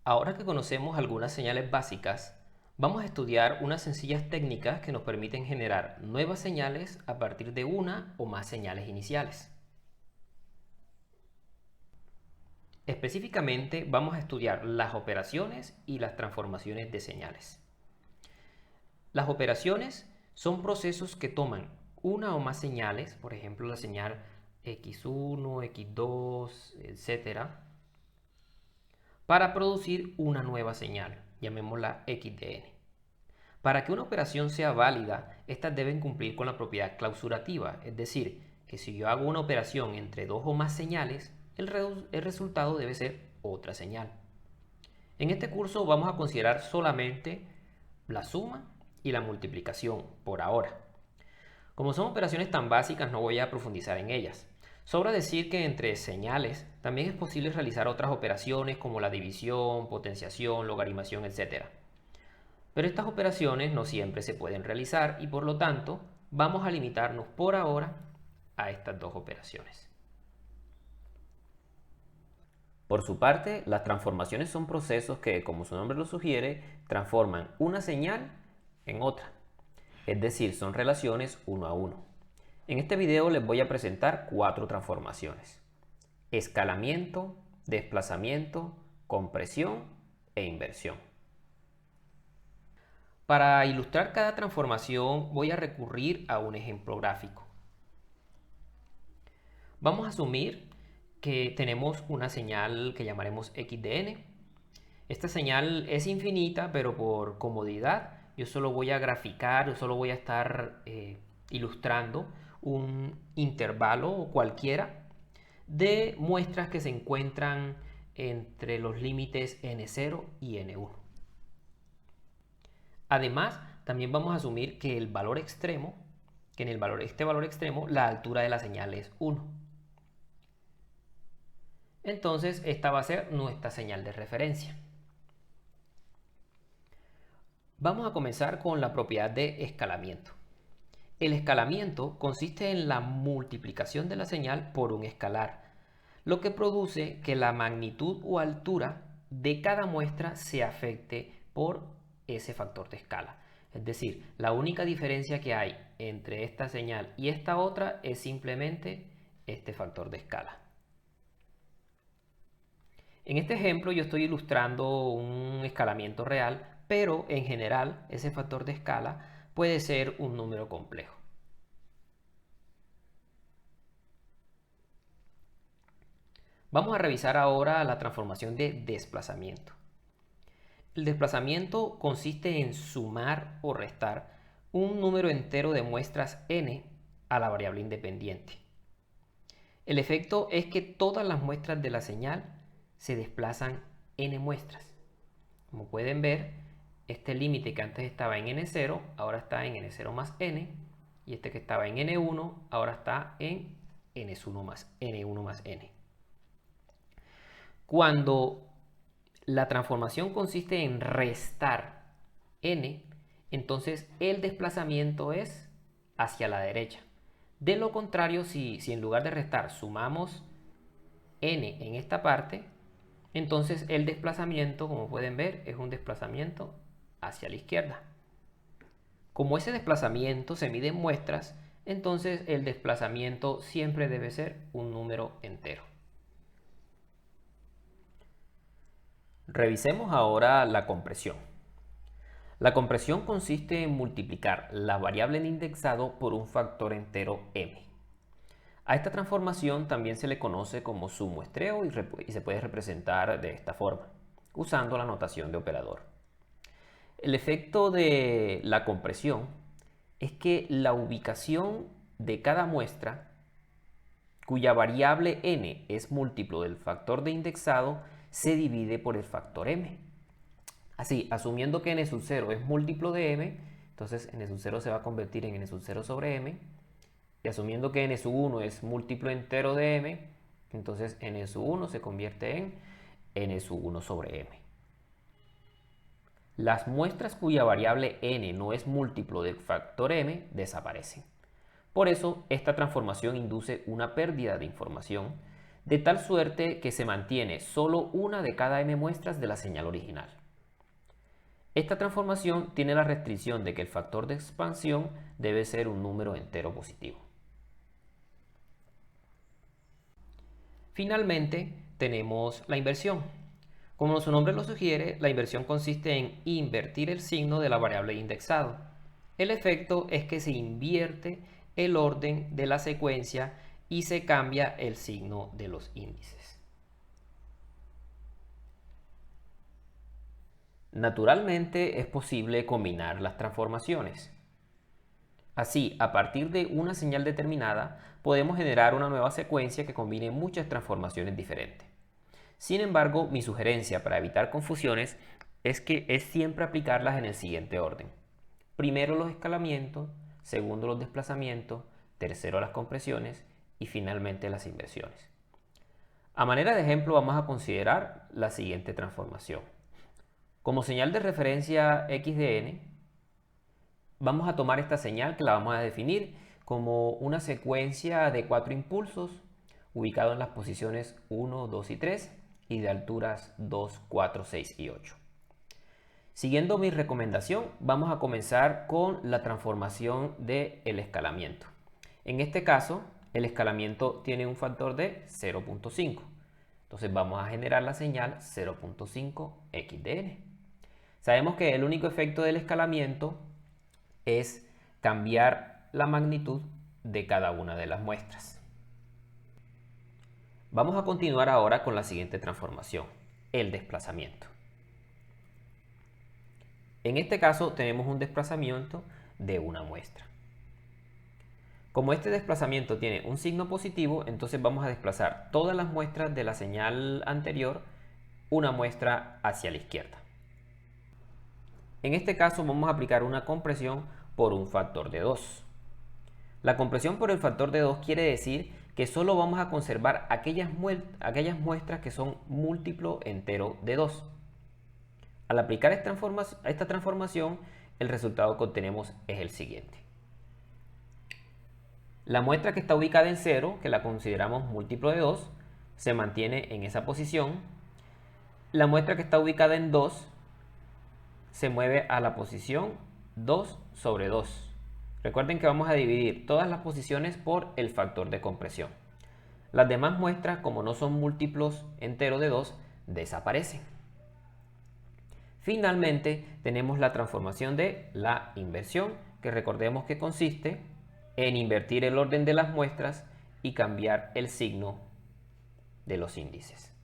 Ahora que conocemos algunas señales básicas, vamos a estudiar unas sencillas técnicas que nos permiten generar nuevas señales a partir de una o más señales iniciales. Específicamente vamos a estudiar las operaciones y las transformaciones de señales. Las operaciones son procesos que toman una o más señales, por ejemplo la señal x1, x2, etc., para producir una nueva señal, llamémosla x de n. Para que una operación sea válida, estas deben cumplir con la propiedad clausurativa, es decir, que si yo hago una operación entre dos o más señales, el resultado debe ser otra señal. En este curso vamos a considerar solamente la suma y la multiplicación por ahora. Como son operaciones tan básicas, no voy a profundizar en ellas. Sobra decir que entre señales también es posible realizar otras operaciones como la división, potenciación, logaritmación, etc. Pero estas operaciones no siempre se pueden realizar y por lo tanto vamos a limitarnos por ahora a estas dos operaciones. Por su parte, las transformaciones son procesos que, como su nombre lo sugiere, transforman una señal en otra. Es decir, son relaciones uno a uno. En este video les voy a presentar 4 transformaciones: escalamiento, desplazamiento, compresión e inversión. Para ilustrar cada transformación voy a recurrir a un ejemplo gráfico. Vamos a asumir que tenemos una señal que llamaremos x de n. Esta señal es infinita, pero por comodidad yo solo voy a graficar, yo solo voy a estar ilustrando un intervalo cualquiera de muestras que se encuentran entre los límites n0 y n1. Además, también vamos a asumir que el valor extremo, que en este valor extremo la altura de la señal es 1. Entonces, esta va a ser nuestra señal de referencia. Vamos a comenzar con la propiedad de escalamiento. El escalamiento consiste en la multiplicación de la señal por un escalar, lo que produce que la magnitud o altura de cada muestra se afecte por ese factor de escala. Es decir, la única diferencia que hay entre esta señal y esta otra es simplemente este factor de escala. En este ejemplo yo estoy ilustrando un escalamiento real, pero en general ese factor de escala puede ser un número complejo. Vamos a revisar ahora la transformación de desplazamiento. El desplazamiento consiste en sumar o restar un número entero de muestras n a la variable independiente. El efecto es que todas las muestras de la señal se desplazan n muestras. Como pueden ver, este límite que antes estaba en n0 ahora está en n0 más n, y este que estaba en n1 ahora está en n1 más n. Cuando la transformación consiste en restar n, entonces el desplazamiento es hacia la derecha. De lo contrario, si en lugar de restar sumamos n en esta parte, entonces el desplazamiento, como pueden ver, es un desplazamiento hacia la izquierda. Como ese desplazamiento se mide en muestras, entonces el desplazamiento siempre debe ser un número entero. Revisemos ahora la compresión. La compresión consiste en multiplicar la variable en indexado por un factor entero m. A esta transformación también se le conoce como submuestreo y se puede representar de esta forma, usando la notación de operador. El efecto de la compresión es que la ubicación de cada muestra, cuya variable n es múltiplo del factor de indexado, se divide por el factor m. Así, asumiendo que n sub 0 es múltiplo de m, entonces n sub 0 se va a convertir en n sub 0 sobre m. Y asumiendo que n sub 1 es múltiplo entero de m, entonces n sub 1 se convierte en n sub 1 sobre m. Las muestras cuya variable n no es múltiplo del factor m desaparecen. Por eso, esta transformación induce una pérdida de información, de tal suerte que se mantiene solo una de cada m muestras de la señal original. Esta transformación tiene la restricción de que el factor de expansión debe ser un número entero positivo. Finalmente, tenemos la inversión. Como su nombre lo sugiere, la inversión consiste en invertir el signo de la variable indexado. El efecto es que se invierte el orden de la secuencia y se cambia el signo de los índices. Naturalmente es posible combinar las transformaciones. Así, a partir de una señal determinada, podemos generar una nueva secuencia que combine muchas transformaciones diferentes. Sin embargo, mi sugerencia para evitar confusiones es que es siempre aplicarlas en el siguiente orden. Primero los escalamientos, segundo los desplazamientos, tercero las compresiones y finalmente las inversiones. A manera de ejemplo vamos a considerar la siguiente transformación. Como señal de referencia x de n, vamos a tomar esta señal que la vamos a definir como una secuencia de 4 impulsos ubicado en las posiciones 1, 2 y 3 y de alturas 2, 4, 6 y 8. Siguiendo mi recomendación, vamos a comenzar con la transformación del escalamiento. En este caso, el escalamiento tiene un factor de 0.5. Entonces vamos a generar la señal 0.5 x de n. Sabemos que el único efecto del escalamiento es cambiar la magnitud de cada una de las muestras. Vamos a continuar ahora con la siguiente transformación, el desplazamiento. En este caso tenemos un desplazamiento de una muestra. Como este desplazamiento tiene un signo positivo, entonces vamos a desplazar todas las muestras de la señal anterior una muestra hacia la izquierda. En este caso vamos a aplicar una compresión por un factor de 2. La compresión por el factor de 2 quiere decir que solo vamos a conservar aquellas muestras que son múltiplo entero de 2. Al aplicar esta transformación, el resultado que obtenemos es el siguiente. La muestra que está ubicada en 0, que la consideramos múltiplo de 2, se mantiene en esa posición. La muestra que está ubicada en 2 se mueve a la posición 2 sobre 2. Recuerden que vamos a dividir todas las posiciones por el factor de compresión. Las demás muestras, como no son múltiplos enteros de 2, desaparecen. Finalmente, tenemos la transformación de la inversión, que recordemos que consiste en invertir el orden de las muestras y cambiar el signo de los índices.